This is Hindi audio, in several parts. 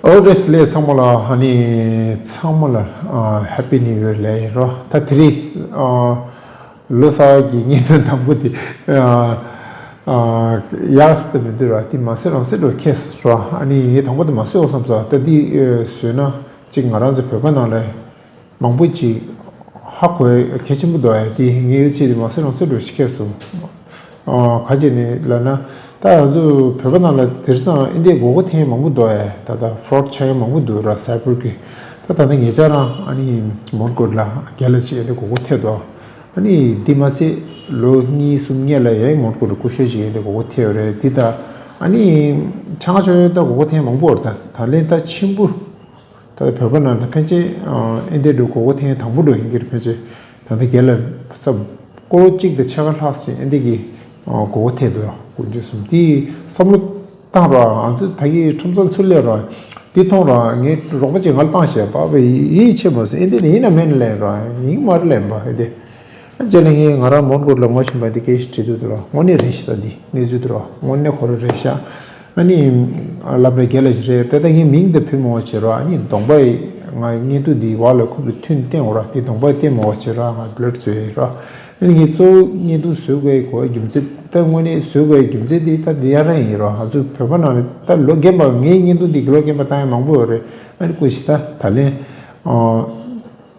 Obviously, samala hani samala happy new year le ro ta three losa gi ni ta tambuti yast me dura ti masero sero kes ro hani ye tambuti masero samsa ta di suna jingara je peba na le mangbuji hakwe kechimbudo di ngi chi masero sero shikesu 가지네 라나 다 아주 별반을 들서 인데 고고 테 먹고도에 다다 프로드 차에 먹고도라 사이버기 다다는 예자라 아니 뭔고라 갤럭시에 고고 테도 아니 디마시 로니 숨녀라에 뭔고를 고셔지에 고고 테어레 디다 아니 창아줘다 고고 테 먹고다 달렌다 친구 다 별반을 편지 인데도 고고 테 당부도 인기를 편지 다들 갤럭 서 꼬로찍의 차가 하시 인데기 고태도요. 군주숨 디 섬로 따라 아주 되게 첨선 출려라. 디통라 이 로버지 갈당시야. 바베 이 체모스 인데니 이나 맨래라. 이 말래 봐. 이데 저는 가라 몬고르라 모션 바디 케이스티도라. 모니 레시다디. 네주드라. 모네 코르레샤. 아니 라브레 갤레지레 때다기 밍데 피모치라. 아니 동바이 nga이니도 디왈로 쿠르 튠땡오라. 디 동바이 템모치라. 블러드 스웨라. 이게 저 니도 수고에 거의 김제 때문에 수고에 김제디 다 디아라이로 아주 표본안에 다 로게마 니도 디로게마 타임 망보래 아니 고시다 달래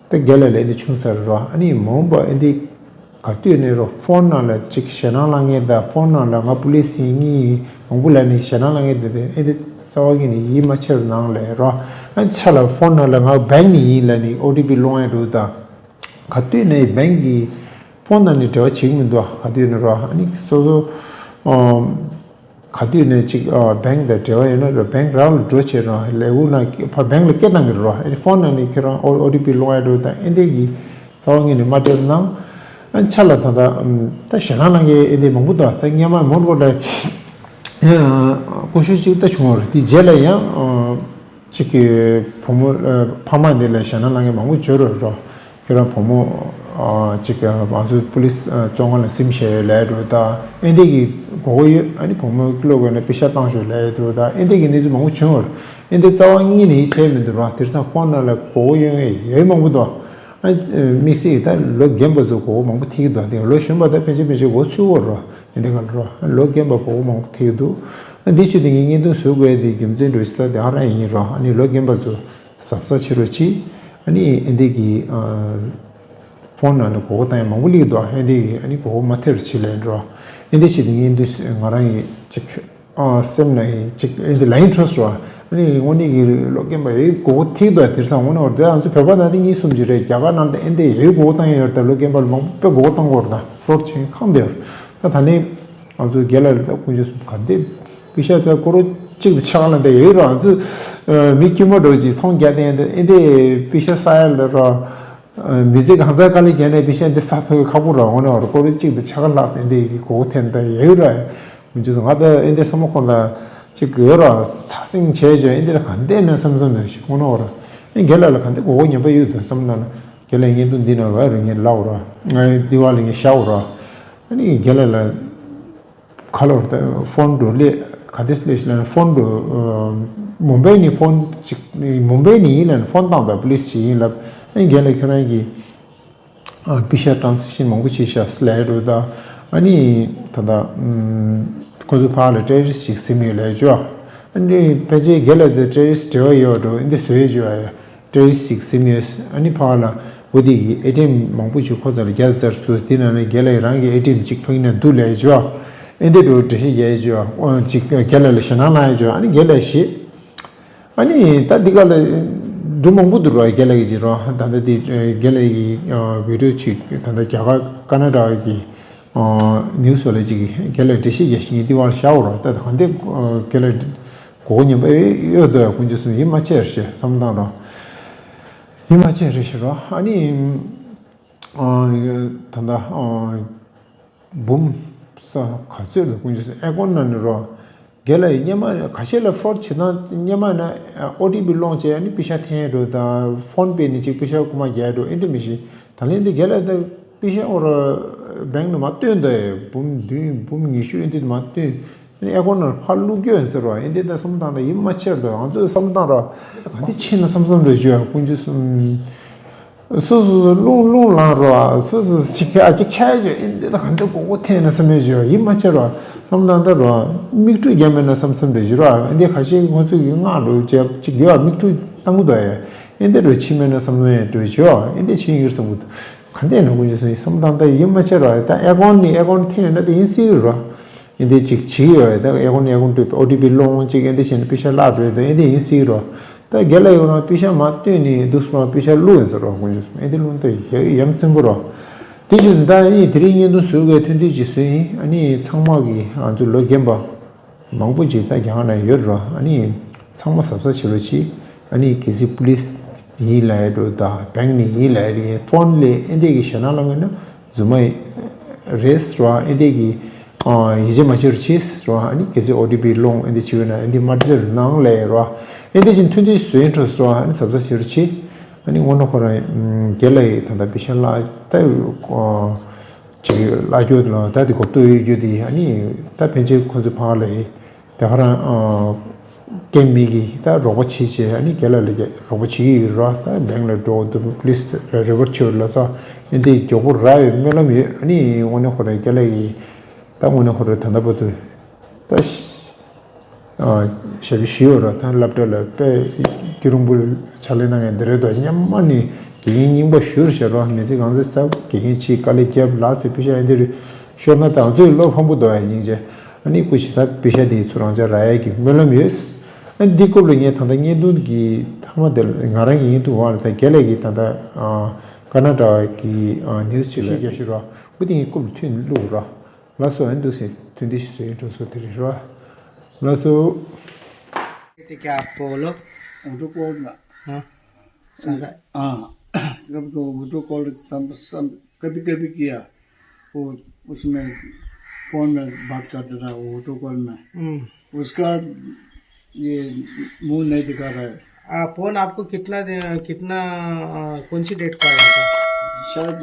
때 갤레레디 충서로 아니 뭐뭐 인디 가티네로 폰나라 직셔나랑에다 폰나라 마플리시니 망불라니 셔나랑에데 에데 저기니 이 마처 나랑래로 안차라 폰나라 뱅니라니 OTP 로에도다 가티네 뱅기 폰나니 저 지금도 가디노라 아니 소소 가디네 지 뱅데 저에는 뱅 라울 조체라 레우나 뱅을 깨당으로 폰나니 그런 ODP 로에도다 인데기 상황이 맞잖아 안찰라다 다시나나게 인데 뭐부터 생냐마 뭔거래 고시지다 중어 디 제라야 지기 부모 파마데레 샤나나게 망고 저러로 그런 부모 지금 아주 police 정원에 심시에 내려다 인데기 고이 아니 보면 글로그에 피샤 당쇼 내려다 인데기 내주 너무 좋어 인데 자원이니 체면들어 들서 폰을 고용에 예몽부도 아니 미시다 로겜버서 고 뭔가 티도 안 돼. 로션바다 페이지 고추어로 인데가 로겜버 고 뭔가 티도 디치딩 인도 수고에 디 김젠도 있다 다라이로 아니 로겜버서 삽사치로치 아니 인데기 폰나는 그거 때문에 먹을리도 해야 아니 그거 마테르 칠레로 인디시딩 인디스 nga랑이 즉 셈나이 즉 인디 라인 트러스로 아니 원이기 로게마 그거 티도 들상 오늘 어디 아주 별바다니 이 숨지래 야가난데 인데 이 그거 땅에 열다 로게마 먹고 그거 땅 거다 프로치 칸데어 다니 아주 갤러리다 군주스 간데 비샤다 고로 즉 차가는데 얘로 아주 미키모도지 성갸데인데 인데 비샤 사일로 미직 한자깔이 걔네 비신데 사토 가보라 오늘 고르직도 차가 나서인데 고텐다 예라 문제서 가다 인데 서먹거나 지금 여러 차싱 제저 인데 간대는 삼성은 오늘 이 결라를 간대 고원이 봐요도 삼나는 결랭이도 디나 와르니 라우라 디왈링이 샤우라 아니 결라를 컬러 폰도레 카데슬레스는 폰도 뭄바이니 폰 뭄바이니는 폰당다 플리스이라 인게레 그러기 피샤 트랜지션 몽구치샤 슬라이드다 아니 타다 고즈파르 테리스틱 시뮬레이죠 아니 페이지 갤레데 테리스트요도 인데 스웨지요 테리스틱 시뮬스 아니 파라 우디 에팀 몽구치 코자르 갤저스 디나네 갤레랑게 에팀 직포이나 둘레죠 인데도 드시 예죠 직 갤레레셔나나죠 아니 갤레시 아니 따디갈 두몽부드로 갤레지로 단다디 갤레기 비르치 단다 갸가 카나다기 뉴스올레지 갤레티시 예신이 디왈 샤오로 따다 근데 갤레 고니 여도 군주스 이마체르시 삼다로 이마체르시로 아니 단다 봄사 가세르 군주스 에곤난으로 갤레 냐마 가실라 포르치나 냐마나 OTP 론체 아니 피샤테로다 폰페니 지 피샤 쿠마 야도 인데미시 달린데 갤레다 피샤 오라 bank no मात्ते इंदे बूम निशु इंदे मात्ते एकोन 팔루 교연서로 인데다 섬다나 임마쳐도 아주 섬다라 어디 치는 섬섬도 줘 군주스 소소 롱롱라로 소소 시켜 아직 차야죠 인데다 한도 고고테는 섬해줘 임마쳐로 섬다다로 믹투 게면은 섬섬도 줘 인데 같이 고수 영화로 제 지겨 믹투 땅도 해 인데로 치면은 섬에 되죠 인데 치는 섬도 근데는 군주스 섬다다 임마쳐로 다 에곤 티는 인시로 인데 직지요 다 에곤 또 ODB 롱 지겐데 신 피셜라도 인데 인시로 다 gelaiona pisha matni dusma pisha luensro kunjus edilunte yamtsenguro dijinda ni 드링이 수게 튼디 지수이 아니 창막이 아주 로겜바 망부지 다 향하나 열어 아니 창마 섭서 치르지 아니 계시 police 이 라이도다 뱅니 이 라이리 폰레 인데기 샤나랑은 주마이 레스트라 인데기 이제 마치르치스로 아니 계시 ODB 롱 인데 치거나 인데 마저 나랑레로 인데 진 튼디 수인트스로 아니 섭서 치르지 아니 원어 거래 gelai tanda bishala ta chi la jo la ta di ko to yu di ani ta penje ko zu pa le ta hara kemi gi ta ro chi che ani gelai le ro chi ra ta bangalore do police river chur la sa indi jo ko ra me la mi ani 원어 거래 gelai ta 원어 거래 tanda bo ta 샤비시오라 타 랍돌 페 기rum불 찰레나게 데레도 냠마니 기인임보 슈르셔로 메시 간제사 기인치 칼리케브 라세 피샤인데 쇼나타 어즈로 펌부도 아니제 아니 쿠시타 피샤디 수랑자 라야기 멜로미스 디코블링에 탄다니 두기 타마델 가랑이 두와르타 겔레기 탄다 카나다기 뉴스 칠레게 슈라 부딩이 꼽 튠 루라 라소 엔두시 튠디시 조소티리라 lasso क्या आप बोलो ऑटो कॉल ना हाँ कभी तो ऑटो कॉल कभी कभी किया वो उसमें फोन में बात करते था वो ऑटो कॉल में उसका ये मुंह नहीं दिखा रहा है फोन आपको कितना कौन सी डेट को आया था शायद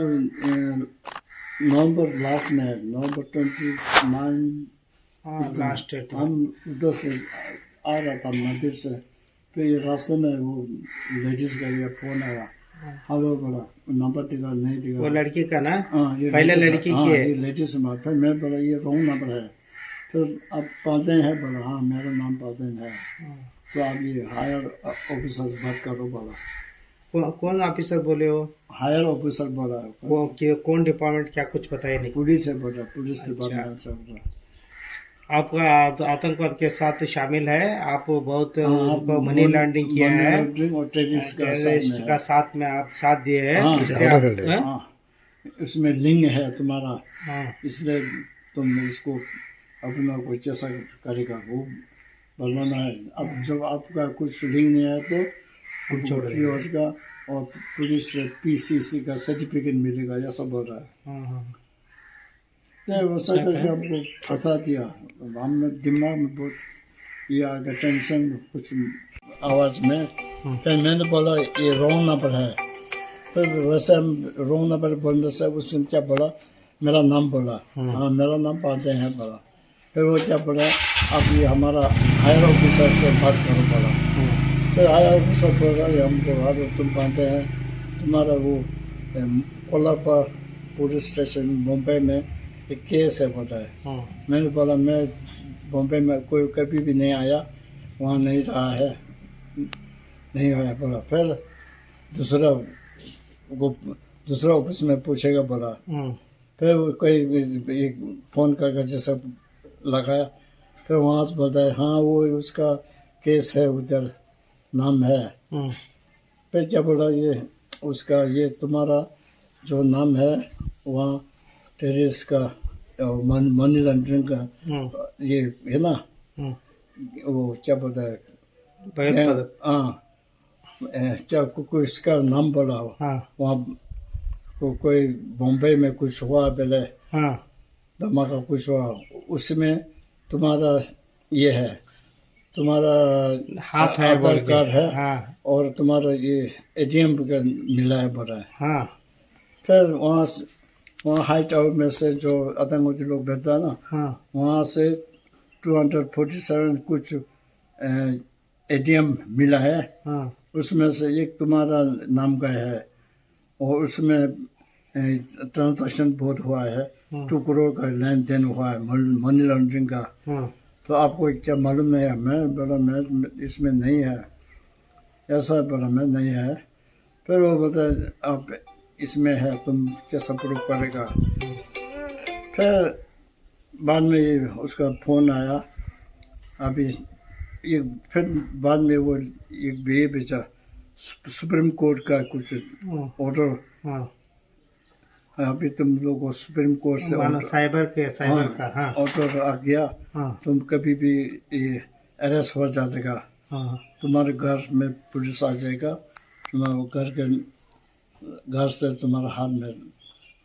नवंबर लास्ट में नवंबर 29 लास्ट डेट हम उधर से आ रहा था मंदिर से फिर रास्ते में वो लेडीज का ये फोन आया हेलो बोला नंबर दिखा नहीं दिखा वो लड़की का ना ये पहले लड़की की है ये लेडीज में फिर मैं बोला ये रॉन्ग नंबर है फिर आप पालते हैं बोला हाँ मेरा नाम पालते है तो आप ये हायर ऑफिसर से बात करो बोला कौन ऑफिसर बोले हो हायर ऑफिसर बोला कौन डिपार्टमेंट क्या कुछ बताया नहीं पुलिस है बोला पुलिस डिपार्टमेंट से बोला आपका आतंकवाद के साथ शामिल है आप बहुत मनी लॉन्ड्रिंग किया है और टेररिस्ट का साथ में आप साथ दिए हैं उसमें लिंग है तुम्हारा इसलिए तुम इसको अपना कोई कैसा करेगा वो बनाना है अब जब आपका कुछ लिंग नहीं है तो छोड़ का और पुलिस PCC का सर्टिफिकेट मिलेगा ये सब हो रहा है वैसा करके आपको फंसा दिया हमने दिमाग में बहुत ये आ गया टेंशन कुछ आवाज़ में फिर मैंने बोला ये रॉन्ग नंबर है फिर वैसे रॉन्ग नंबर बोलने से उसने क्या बोला मेरा नाम बोला हाँ मेरा नाम पाते हैं बोला फिर वो क्या बोला आप ये हमारा हायर ऑफिसर से बात करो बोला फिर हायर ऑफिसर बोला हमको हाँ तुम पाते हैं तुम्हारा वो कोल्हापुर पुलिस स्टेशन मुंबई में एक केस है पता है मैंने बोला मैं बॉम्बे में कोई कभी भी नहीं आया वहाँ नहीं रहा है नहीं आया बोला फिर दूसरा ऑफिस में पूछेगा बोला फिर कोई एक फ़ोन करके जैसा लगाया फिर वहाँ से बोलता है हाँ वो उसका केस है उधर नाम है फिर क्या बोला ये उसका ये तुम्हारा जो नाम है वहाँ टेररिस्ट का और मनी लॉन्ड्रिंग का ये है ना वो क्या बोलता है क्या कोई इसका नाम बोला हो वहाँ कोई बॉम्बे में कुछ हुआ पहले धमाका कुछ हुआ उसमें तुम्हारा ये है तुम्हारा हाथ है आधार कार्ड है और तुम्हारा ये ATM का मिला है बोला है फिर वहाँ वहाँ हाई टावर में से जो आतंकवादी लोग बैठता है ना, हाँ वहाँ से 247 कुछ एटीएम मिला है। हाँ उसमें से एक तुम्हारा नाम का है और उसमें ट्रांजैक्शन बहुत हुआ है। 2 करोड़ का लेन देन हुआ है मनी लॉन्ड्रिंग का। हाँ तो आपको क्या मालूम नहीं है? मैं बोला मैं इसमें नहीं है, ऐसा बोला मैं नहीं है। फिर वो बोलता आप इसमें है, तुम कैसा प्रूफ करेगा? फिर बाद में उसका फ़ोन आया। अभी ये फिर बाद में वो एक ये बेचा सुप्रीम कोर्ट का कुछ ऑर्डर। हाँ अभी तुम लोग को सुप्रीम कोर्ट से साइबर का हाँ ऑर्डर आ गया। हाँ तुम कभी भी ये अरेस्ट हो जाएगा, हाँ तुम्हारे घर में पुलिस आ जाएगा, तुम्हारे घर से तुम्हारे हाथ में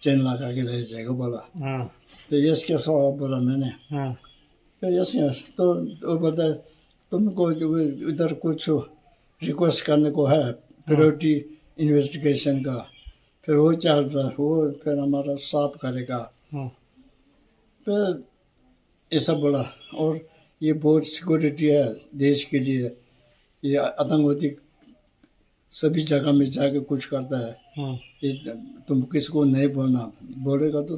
चेन लगा के ले जाएगा बोला। हाँ तो यस कैसा हुआ बोला मैंने। हाँ तो यस तो वो बताए तुमको इधर कुछ रिक्वेस्ट करने को है प्रायोरिटी इन्वेस्टिगेशन का। फिर वो चाहता वो फिर हमारा साफ करेगा। हाँ फिर ऐसा बोला। और ये बहुत सिक्योरिटी है देश के लिए। ये आतंकवादी सभी जगह में जाके कुछ करता है। हाँ ये तुम किसको नहीं बोलेगा तो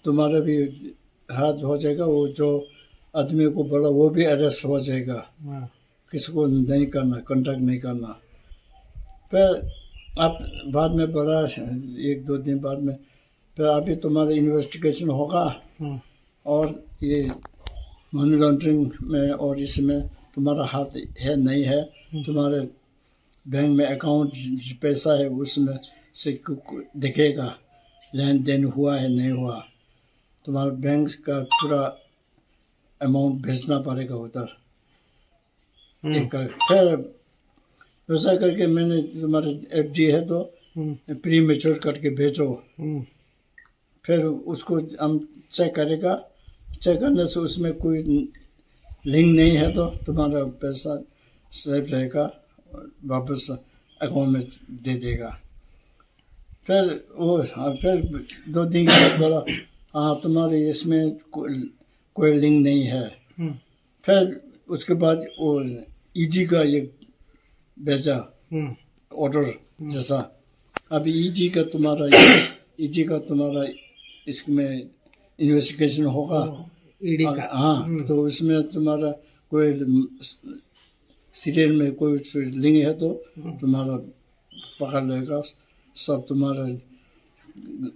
तुम्हारा भी हाथ हो जाएगा। वो जो आदमी को बोला वो भी अरेस्ट हो जाएगा। हाँ किसको नहीं करना, कांटेक्ट नहीं करना। फिर आप बाद में बोला 1-2 दिन बाद में फिर अभी तुम्हारा इन्वेस्टिगेशन होगा हाँ और ये मनी लॉन्ड्रिंग में और इसमें तुम्हारा हाथ है नहीं है। तुम्हारे बैंक में अकाउंट पैसा है उसमें से दिखेगा लेन देन हुआ है नहीं हुआ। तुम्हारा बैंक का पूरा अमाउंट भेजना पड़ेगा उधर। फिर वैसा करके मैंने तुम्हारे एफडी है तो प्री मेच्योर करके भेजो। फिर उसको हम चेक करेगा। चेक करने से उसमें कोई लिंक नहीं है तो तुम्हारा पैसा सेफ रहेगा, वापस अकाउंट में दे देगा। फिर वो फिर 2 दिन के बाद बोला हाँ तुम्हारे इसमें कोई लिंक नहीं है। फिर उसके बाद वो ईडी का ये भेजा ऑर्डर जैसा। अभी ईडी का तुम्हारा इसमें इन्वेस्टिगेशन होगा ईडी का। हाँ तो उसमें तुम्हारा कोई सीरियल में कोई लिंक है तो तुम्हारा पकड़ लेगा। सब तुम्हारा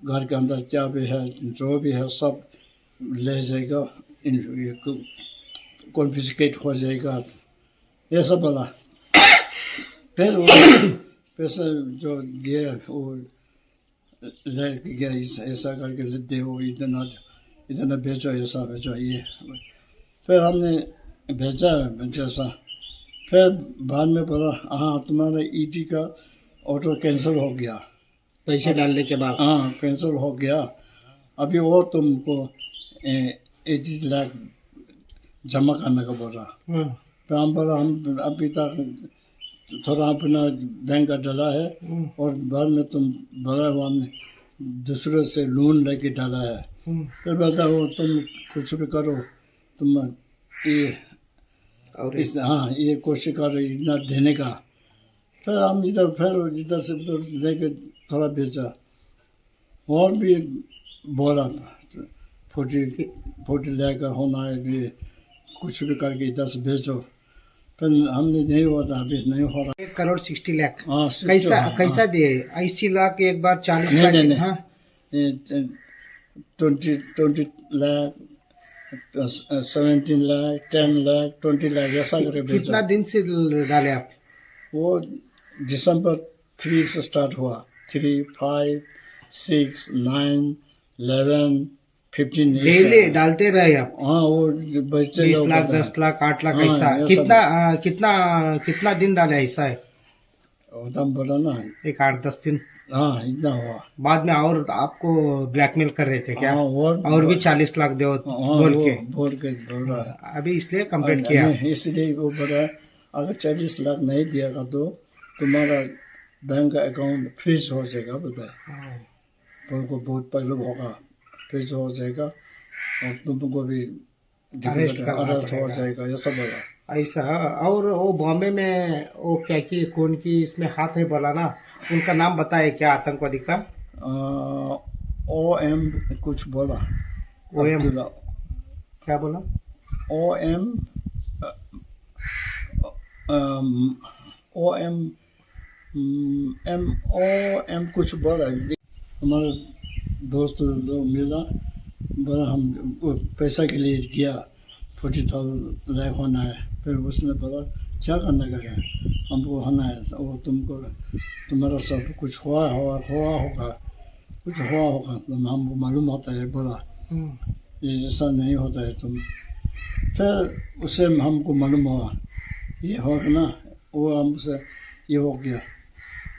घर के अंदर क्या भी है जो भी है सब ले जाएगा, कॉन्फिस्केट हो जाएगा। ये सब बोला। फिर वो पैसा जो दिया वो ले गया ऐसा करके दे वो इतना भेजो ऐसा भेजो ये। फिर हमने भेजा जैसा। फिर बाद में बोला हाँ तुम्हारा ईडी का ऑर्डर कैंसिल हो गया। पैसे डालने के बाद हाँ कैंसिल हो गया। अभी और तुमको 80 लाख जमा करने का बोला। फिर हम बोला हम अभी तक थोड़ा अपना बैंक का डाला है और बाद में तुम बोला वो हमने दूसरे से लोन लेके डाला है। फिर बोलता हो तुम कुछ भी करो, तुम ये और हाँ ये कोशिश करो इतना देने का। फिर हम इधर से उधर लेके थोड़ा बेचा और भी बोला 40 लाख का होना है ये कुछ भी करके इधर से भेजो। फिर हमने नहीं हुआ था, अभी नहीं हो रहा। 1 करोड़ 60 लाख हाँ कैसा दिए? 80 लाख एक बार 40 लाख नहीं हाँ 20 लाख 17 लाख 10 लाख 20 लाख ऐसा करके भेजा। कितना दिन से डाले आप? वो दिसंबर 3 से स्टार्ट हुआ। 3, 5, 6, 9, 11, 15 डेली डालते रहे आप? हाँ वो बच्चे 20 लाख 10 लाख 8 लाख हाँ, ऐसा कितना दिन डाले ऐसा है? हम बोला ना एक 8-10 दिन। हाँ इतना हुआ। बाद में और आपको ब्लैकमेल कर रहे थे क्या? हाँ, और भी 40 लाख दो बोल रहा है। अभी इसलिए कंप्लेंट किया। इसलिए वो बोला अगर 40 लाख नहीं दिएगा तो तुम्हारा बैंक का अकाउंट फ्रीज हो जाएगा बताए। को बहुत पहले होगा, फिर जो हो जाएगा और तुमको भी अरेस्ट करना अरेस्ट हो पड़ेगा। जाएगा, ये सब बोला। ऐसा। और वो बॉम्बे में वो क्या की कौन की इसमें हाथ है बोला ना, उनका नाम बताए क्या आतंकवादी का? OM कुछ बोला, OM अब्दुल्ला, क्या बोला? OM OM कुछ बोला। हमारे दोस्त लोग मिला, बोला हम वो पैसा के लिए किया, 40,000 लाख होना है। फिर उसने बोला क्या करने का है, हमको होना है, वो तुमको तुम्हारा सब कुछ हुआ होगा, कुछ हुआ होगा, तो हमको मालूम होता है। बोला ये ऐसा नहीं होता है तुम। फिर उससे हमको मालूम हुआ ये होगा ना, वो हमसे ये हो गया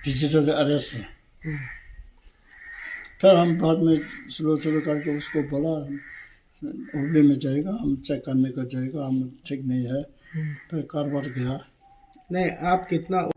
डिजिटल अरेस्ट। फिर हम बाद में स्लो करके उसको बोला हुबली में जाएगा, हम चेक करने का जाएगा, हम ठीक नहीं है। फिर कारवार गया। नहीं, आप कितना